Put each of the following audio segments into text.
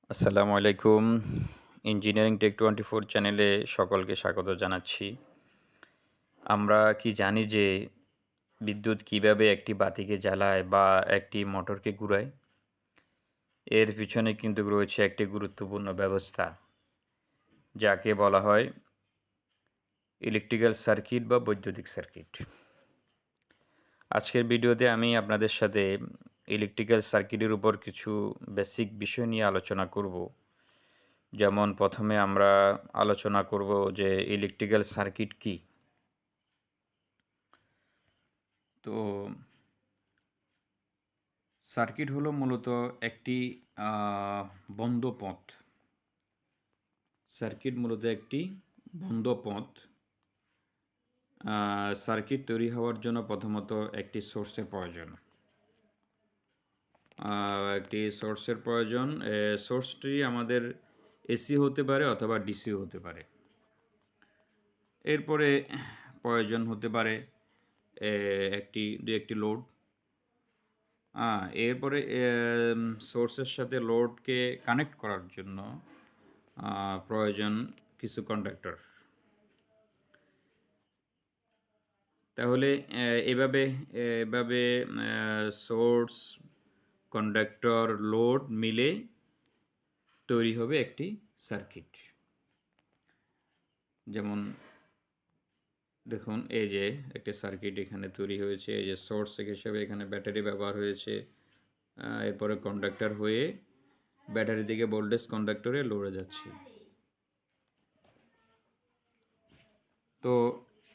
আসসালামু আলাইকুম। Engineering take 24 চ্যানেলে সকলকে স্বাগত জানাচ্ছি। আমরা কি জানি যে বিদ্যুৎ কিভাবে একটি বাতিকে জ্বালায় বা একটি মোটরকে ঘুরায়? এর পিছনে কিন্তু রয়েছে একটি গুরুত্বপূর্ণ ব্যবস্থা, যাকে বলা হয় ইলেকট্রিক্যাল সার্কিট বা বৈদ্যুতিক সার্কিট। আজকের ভিডিওতে আমি আপনাদের সাথে ইলেকট্রিক্যাল সার্কিটের উপর কিছু বেসিক বিষয় নিয়ে আলোচনা করব। যেমন ১ম এ আমরা আলোচনা করব যে ইলেকট্রিক্যাল সার্কিট কী? তো সার্কিট হলো মূলত একটি আ বন্ধ পথ। সার্কিট মূলত একটি বন্ধ পথ। আ সার্কিট তৈরি হওয়ার জন্য প্রথমত একটি সোর্সের প্রয়োজন। একটি সোর্সের প্রয়োজন। সোর্সটি আমাদের এসি হতে পারে অথবা ডিসিও হতে পারে। এরপরে প্রয়োজন হতে পারে একটি লোড। এরপরে সোর্সের সাথে লোডকে কানেক্ট করার জন্য প্রয়োজন কিছু কন্ডাক্টর। তাহলে এভাবে সোর্স, কন্ডাক্টর, লোড মিলে তৈরি হবে একটি সার্কিট। যেমন দেখুন, এই যে একটি সার্কিট এখানে তৈরি হয়েছে। এই যে সোর্স হিসেবে এখানে ব্যাটারি ব্যবহার হয়েছে। এরপরে কন্ডাক্টর হয়ে ব্যাটারি থেকে ভোল্টেজ কন্ডাক্টরে লোডে যাচ্ছে। তো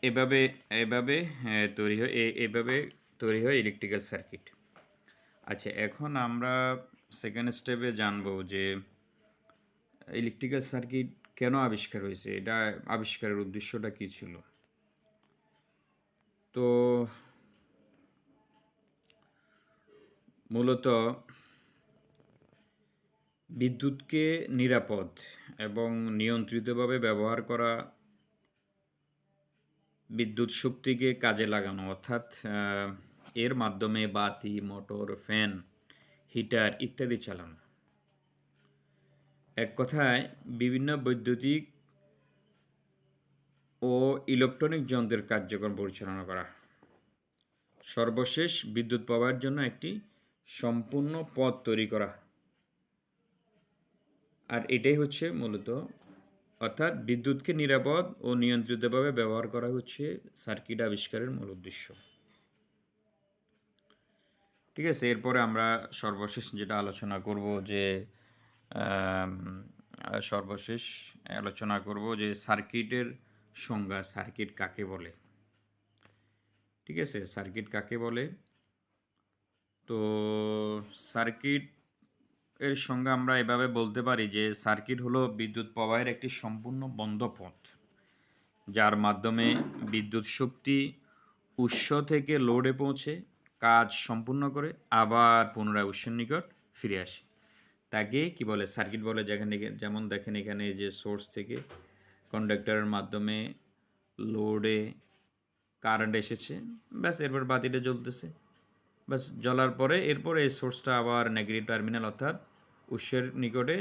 এভাবে এভাবে তৈরি হয় এভাবে তৈরি হয় ইলেকট্রিক্যাল সার্কিট। আচ্ছা, এখন আমরা সেকেন্ড স্টেপে জানবো যে ইলেকট্রিক্যাল সার্কিট কেন আবিষ্কার হয়েছে? এটা আবিষ্কারের উদ্দেশ্যটা কী ছিল? তো মূলত বিদ্যুৎকে নিরাপদ এবং নিয়ন্ত্রিতভাবে ব্যবহার করা, বিদ্যুৎ শক্তিকে কাজে লাগানো, অর্থাৎ এর মাধ্যমে বাতি, মোটর, ফ্যান, হিটার ইত্যাদি চালানো। এক কথায় বিভিন্ন বৈদ্যুতিক ও ইলেকট্রনিক যন্ত্রের কার্যক্রম পরিচালনা করা। সর্বশেষ বিদ্যুৎ প্রবাহের জন্য একটি সম্পূর্ণ পথ তৈরি করা। আর এটাই হচ্ছে মূলত, অর্থাৎ বিদ্যুৎকে নিরাপদ ও নিয়ন্ত্রিতভাবে ব্যবহার করা হচ্ছে সার্কিট আবিষ্কারের মূল উদ্দেশ্য। ঠিক আছে, এরপরে আমরা সর্বশেষ যেটা আলোচনা করব যে আম, সর্বশেষ আলোচনা করব যে সার্কিটের সংজ্ঞা, সার্কিট কাকে বলে। ঠিক আছে, সার্কিট কাকে বলে? তো সার্কিট এর সংজ্ঞা আমরা এভাবে বলতে পারি যে সার্কিট হলো বিদ্যুৎ প্রবাহের একটি সম্পূর্ণ বন্ধ পথ, যার মাধ্যমে বিদ্যুৎ শক্তি উৎস থেকে লোডে পৌঁছে কাজ সম্পূর্ণ করে আবার পুনরায় উৎসের নিকট ফিরে আসে। তাকে কি বলে? সার্কিট বলে। যেমন দেখেন এখানে যে সোর্স থেকে কন্ডাক্টরের মাধ্যমে লোডে কারেন্ট এসেছে, ব্যাস এরপর বাতিটা জ্বলতেছে। ব্যাস জ্বলার পরে এরপরে এই সোর্সটা আবার নেগেটিভ টার্মিনাল অর্থাৎ উৎসের নিকটে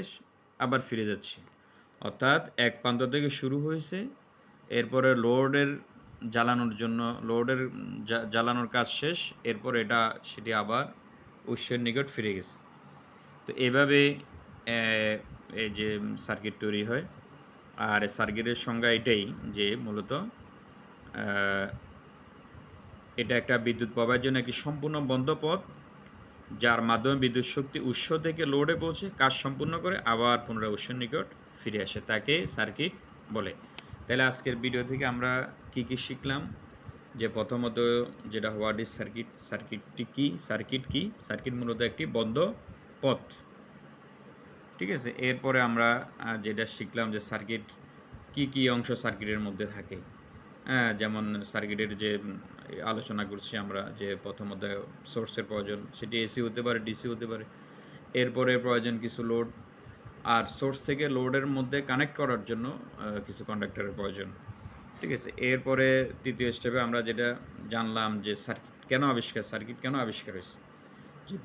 আবার ফিরে যাচ্ছে। অর্থাৎ এক প্রান্ত থেকে শুরু হয়েছে, এরপরে লোডের জ্বালানোর জন্য জ্বালানোর কাজ শেষ, এরপর সেটি আবার উৎসের নিকট ফিরে গেছে। তো এভাবে এই যে সার্কিট তৈরি হয়। আর সার্কিটের সংজ্ঞা এটাই যে মূলত এটা একটা বিদ্যুৎ প্রবাহের জন্য একটি সম্পূর্ণ বন্ধ পথ, যার মাধ্যমে বিদ্যুৎ শক্তি উৎস থেকে লোডে পৌঁছে কাজ সম্পূর্ণ করে আবার পুনরায় উৎসের নিকট ফিরে আসে। তাকে সার্কিট বলে। তাহলে আজকের ভিডিও থেকে আমরা কি শিখলাম? যে প্রথমত যেটা হোয়াট ইজ সার্কিট, সার্কিট কি? সার্কিট মূলত একটি বন্ধ পথ। ঠিক আছে, এরপরে আমরা যেটা শিখলাম যে সার্কিট কি অংশ সার্কিটের মধ্যে থাকে। যেমন সার্কিটের যে আলোচনা করছি আমরা, যে প্রথমত সোর্সের প্রয়োজন, সেটি এসি হতে পারে, ডিসি হতে পারে। এরপরে প্রয়োজন কিছু লোড, আর সোর্স থেকে লোডের মধ্যে কানেক্ট করার জন্য কিছু কন্ডাক্টরের প্রয়োজন। ঠিক আছে, এরপরে তৃতীয় স্টেপে আমরা যেটা জানলাম যে সার্কিট কেন আবিষ্কার হয়েছে। যে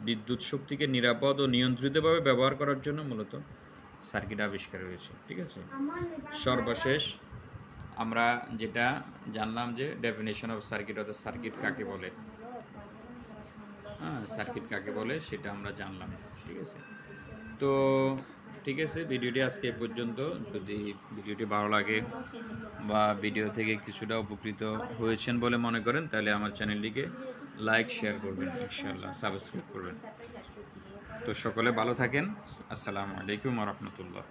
বিদ্যুৎ শক্তিকে নিরাপদ ও নিয়ন্ত্রিতভাবে ব্যবহার করার জন্য মূলত সার্কিট আবিষ্কার হয়েছে। ঠিক আছে? সর্বশেষ আমরা যেটা জানলাম যে ডেফিনেশন অফ সার্কিট, অর্থাৎ সার্কিট কাকে বলে, হ্যাঁ, সার্কিট কাকে বলে সেটা আমরা জানলাম। ঠিক আছে? তো ঠিক আছে, ভিডিওটি আজকে এ পর্যন্ত। যদি ভিডিওটি ভালো লাগে বা ভিডিও থেকে কিছুটা উপকৃত হয়েছেন বলে মনে করেন, তাহলে আমার চ্যানেলটিকে লাইক শেয়ার করবেন, ইনশাআল্লাহ সাবস্ক্রাইব করবেন। তো সকলে ভালো থাকেন। আসসালামু আলাইকুম ওয়া রাহমাতুল্লাহ।